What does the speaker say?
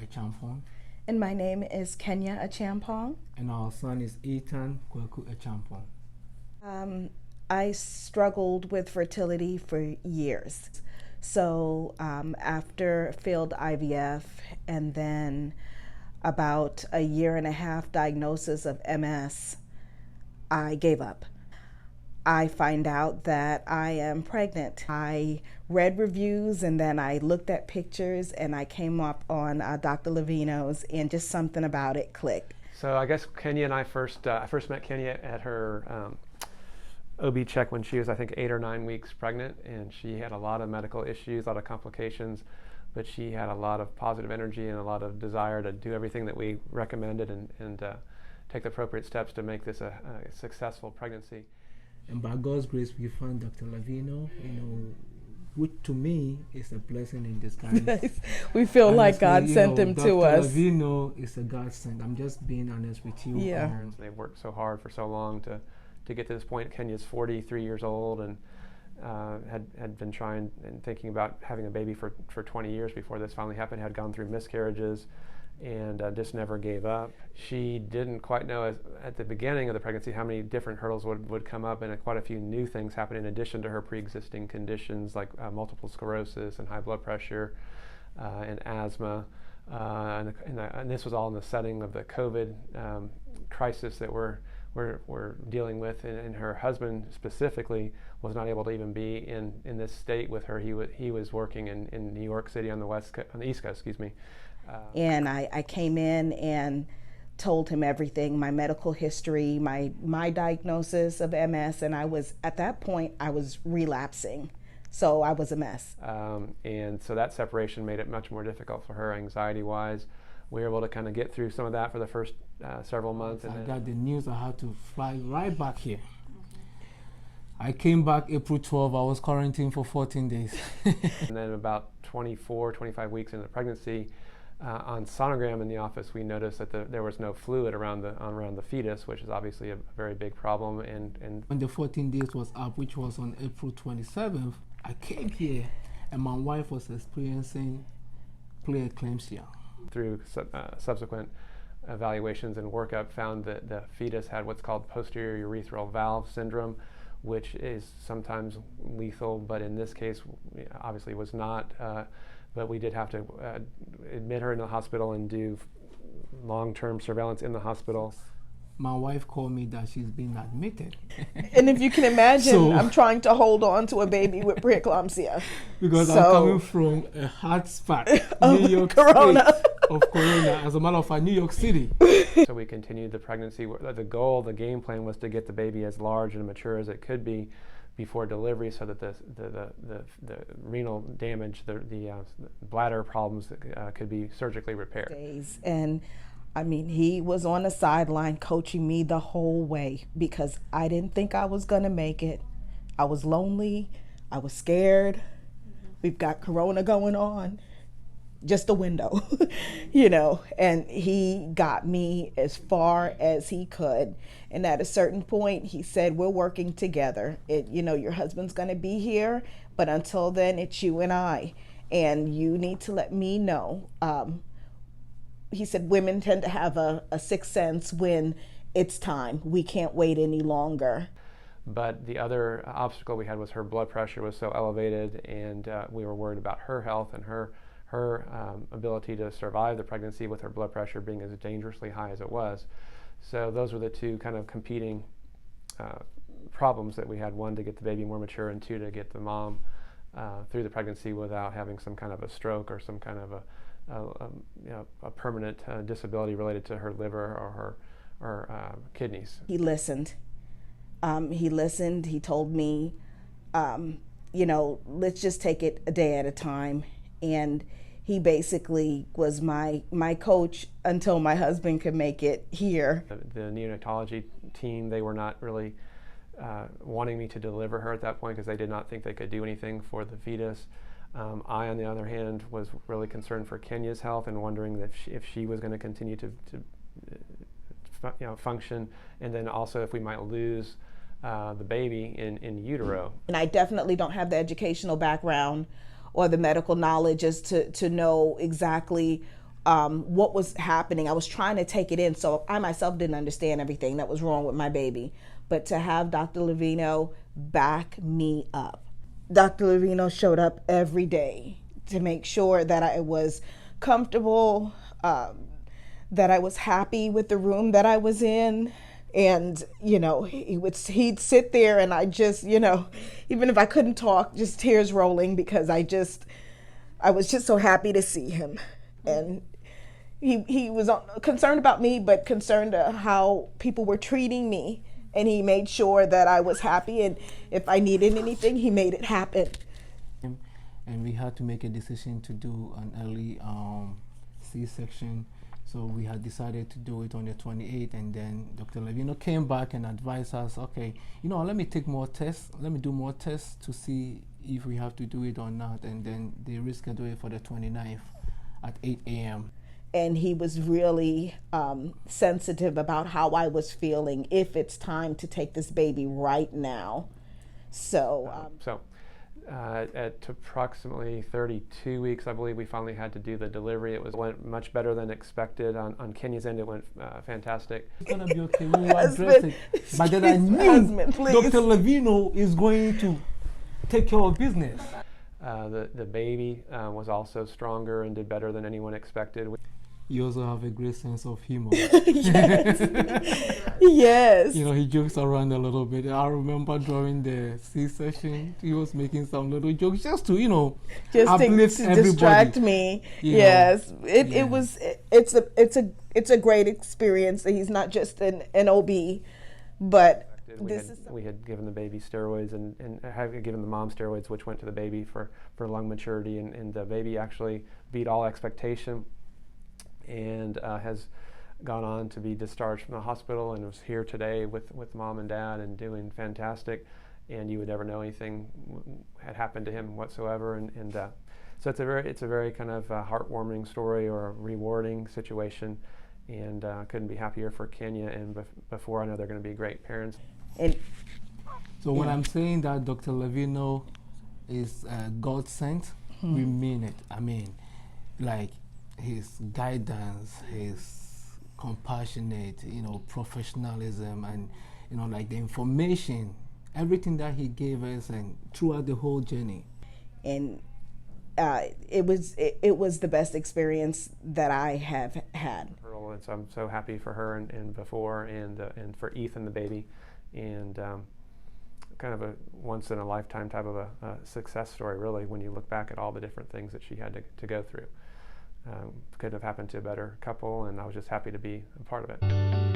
Echampong. And my name is Kenya Achampong. And our son is Ethan Kweku Echampong. I struggled with fertility for years. So after failed IVF and then about a 1.5 year diagnosis of MS, I gave up. I find out that I am pregnant. I read reviews and then I looked at pictures and I came up on Dr. Leveno's and just something about it clicked. So I guess Kenya and I first met Kenya at her OB check when she was, I think, 8 or 9 weeks pregnant, and she had a lot of medical issues, a lot of complications, but she had a lot of positive energy and a lot of desire to do everything that we recommended and take the appropriate steps to make this a successful pregnancy. And by God's grace, we found Dr. Leveno, which to me is a blessing in disguise. We feel like God sent him to us. Dr. Leveno is a God sent. I'm just being honest with you. Yeah. They've worked so hard for so long to get to this point. Kenya's 43 years old and had been trying and thinking about having a baby for 20 years before this finally happened, had gone through miscarriages and just never gave up. She didn't quite know at the beginning of the pregnancy how many different hurdles would come up, and quite a few new things happened in addition to her pre-existing conditions like multiple sclerosis and high blood pressure and asthma. And this was all in the setting of the COVID crisis that we're dealing with, and her husband specifically was not able to even be in this state with her. He was working in New York City on the East Coast, excuse me. And I came in and told him everything, my medical history, my diagnosis of MS, and at that point I was relapsing. So I was a mess. And so that separation made it much more difficult for her anxiety-wise. We were able to kind of get through some of that for the first several months. I got the news I had to fly right back here. I came back April 12. I was quarantined for 14 days. And then about 24, 25 weeks into the pregnancy, on sonogram in the office, we noticed that there was no fluid around the fetus, which is obviously a very big problem. And when the 14 days was up, which was on April 27th, I came here and my wife was experiencing preeclampsia. Through subsequent evaluations and workup, found that the fetus had what's called posterior urethral valve syndrome, which is sometimes lethal, but in this case obviously was not. But we did have to admit her in the hospital and do long-term surveillance in the hospital. My wife called me that she's been admitted. And if you can imagine, I'm trying to hold on to a baby with preeclampsia. Because I'm coming from a hot spot, New York Corona. State of Corona, as a matter of fact, New York City. So we continued the pregnancy. The game plan was to get the baby as large and mature as it could be before delivery, so that the renal damage, the bladder problems could be surgically repaired. And I mean, he was on the sideline coaching me the whole way because I didn't think I was gonna make it. I was lonely, I was scared. We've got Corona going on, just a window, and he got me as far as he could. And at a certain point, he said, we're working together. Your husband's gonna be here, but until then, it's you and I. And you need to let me know. He said women tend to have a sixth sense when it's time. We can't wait any longer. But the other obstacle we had was her blood pressure was so elevated, and we were worried about her health and her ability to survive the pregnancy with her blood pressure being as dangerously high as it was. So those were the two kind of competing problems that we had: one, to get the baby more mature, and two, to get the mom through the pregnancy without having some kind of a stroke or some kind of a permanent disability related to her liver or her kidneys. He listened. He told me, let's just take it a day at a time. And he basically was my coach until my husband could make it here. The neonatology team, they were not really wanting me to deliver her at that point because they did not think they could do anything for the fetus. I, on the other hand, was really concerned for Kenya's health and wondering that if she was going to continue to function, and then also if we might lose the baby in utero. And I definitely don't have the educational background or the medical knowledge as to know exactly what was happening. I was trying to take it in, so I myself didn't understand everything that was wrong with my baby. But to have Dr. Leveno back me up. Dr. Leveno showed up every day to make sure that I was comfortable, that I was happy with the room that I was in. And, you know, he'd sit there and I just, you know, even if I couldn't talk, just tears rolling because I was just so happy to see him. And he was concerned about me, but concerned how people were treating me. And he made sure that I was happy, and if I needed anything, he made it happen. And we had to make a decision to do an early C-section. So we had decided to do it on the 28th, and then Dr. Leveno came back and advised us, okay, you know, let me take more tests, let me do more tests to see if we have to do it or not. And then they rescheduled it for the 29th at 8 a.m. And he was really sensitive about how I was feeling, if it's time to take this baby right now. So, at approximately 32 weeks, I believe, we finally had to do the delivery. It went much better than expected. On Kenya's end, it went fantastic. It's going to be okay. We will address it. But then I knew Dr. Leveno is going to take care of business. The baby was also stronger and did better than anyone expected. You also have a great sense of humor. Yes. Yes. You know, he jokes around a little bit. I remember during the C-session, he was making some little jokes just to, you know, just uplift to distract me. Yes. It's a great experience. He's not just an OB, but we had given the baby steroids and had given the mom steroids, which went to the baby for lung maturity, and the baby actually beat all expectation and has gone on to be discharged from the hospital and was here today with mom and dad and doing fantastic, and you would never know anything had happened to him whatsoever, and so it's a very kind of heartwarming story, or a rewarding situation, and couldn't be happier for Kenya, and before I know they're going to be great parents. So when I'm saying that Dr. Leveno is God sent, we mean it. I mean, like, his guidance, his compassionate, you know, professionalism, and, you know, like the information, everything that he gave us and throughout the whole journey. And it was the best experience that I have had. And so I'm so happy for her and before, and for Ethan, the baby, and kind of a once in a lifetime type of a success story, really, when you look back at all the different things that she had to go through. Couldn't have happened to a better couple, and I was just happy to be a part of it.